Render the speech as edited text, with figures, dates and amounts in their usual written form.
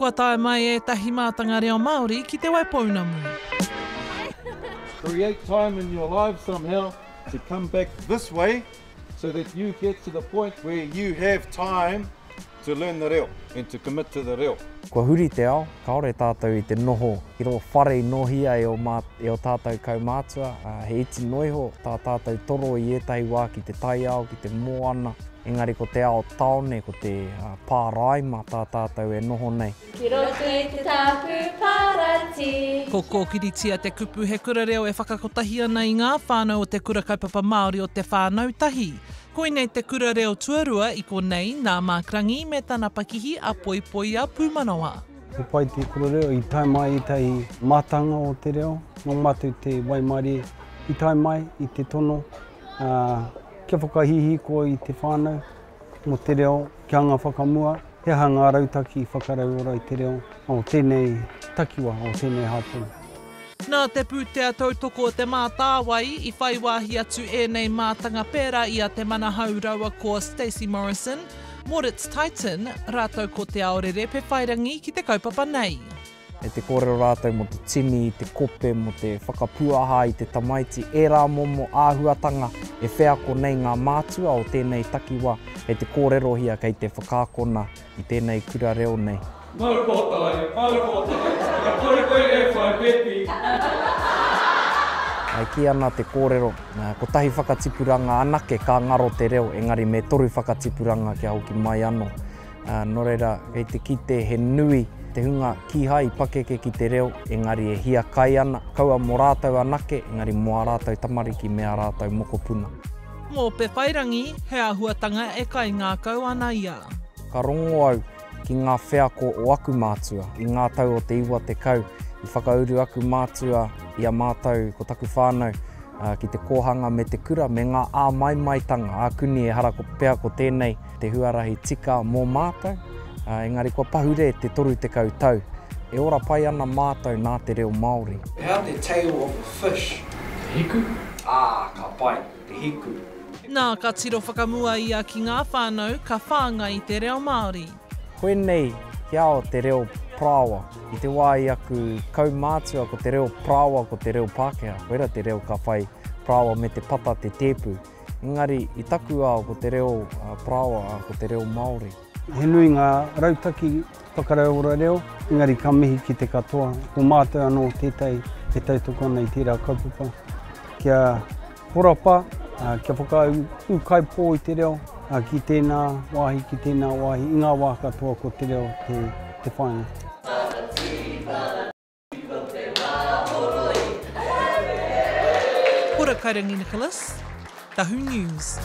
Kua tae mai e tahi mātanga reo Māori ki te Waipounamu. Create time in your life somehow to come back this way so that you get to the point where you have time to learn the reo and to commit to the reo. Kua huri te ao, kaore tātou I te noho, I ro whare nohia e o tātou kaumātua, he iti noiho tā tātou toro I etahi wā ki te tai ao, ki te moana, engari ko te ao taone, ko te pāraima tā tātou e noho nei. Ki roto I te tāpū parati. Ko kōkiritia te kupu he kura reo e whakakotahi ana I ngā whānau o te kura kaupapa Māori o te whānau tahi. Koinei te kura reo tuarua I konei nā mākrangi me tāna pakihi a Poipoi a Pūmanawa. Te pai te kura reo I tae mai I tahi mātanga o te reo, no matu te Waimari I tae mai I te tono. Kia whakahihi ko I te whānau mo te reo, kia anga whakamua, he hanga rautaki whakarau ora I te reo, o tēnei takiwa, o tēnei hāpuna. Nā te pūtea tautoko o te mātāwai I whai wāhi atu ēnei mātanga pērā I a te mana hauraua ko Stacey Morrison, Moritz Titan, rātou ko te aorere pe whairangi ki te kaupapa nei. E te kōrero rātou mo te tini, I te kope, mo te whakapuaha I te tamaiti, e rā momo āhuatanga e wheako nei ngā mātua o tēnei takiwa, e te kōrero hia kei te whakākona I tēnei kura reo nei. Marupotai, ka Poipoi e whai pepi. Ai ki ana te kōrero, ko tahi whakatipuranga anake ka ngaro te reo, engari me toru whakatipuranga kia hoki mai anō. Nō reira, kei te kite he nui, te hunga ki hai pakeke ki te reo, engari e hia kai ana, kaua mō rātou anake, engari mō rātou tamariki me a rātou mokopuna. Mō pe whairangi, he ahuatanga e kai ngā kau ana ia. Ka rongo au ki ngā wheako o aku mātua, I ngā tau o te iwa te kau, I whakauru aku mātua I a mātou ko taku whānau, ki te kōhanga me te kura, me ngā āmaimaitanga, ākuni e hara ko pēa ko tēnei, te huarahi tika mō mātou, engari kua pahure te toru te kau tau, e ora pai ana mātou nā te reo Māori. How the tail of a fish? Te hiku? Ka pai, te hiku. Nā ka tiro whakamua ia ki ngā whānau ka whānga I te reo Māori. Koe nei, kia o te reo Prawa, I te wai aku kaumātua ko te reo Prawa ko te reo Pākehā, koera te reo ka whai Prawa me te pata te tēpu. Engari, I taku ao ko te reo Prawa ko te reo Māori. He nui ngā rautaki whakarau ora reo, engari ka mihi ki te katoa, ko mātou anō tētai, e tautoko nei tērā kaupapa. Kia horapa, kia whakau kai pō I te reo, ki tēnā wāhi, I ngā wā katoa ko te reo te whainga. Kura Kairangi Nicholas, Tahu News.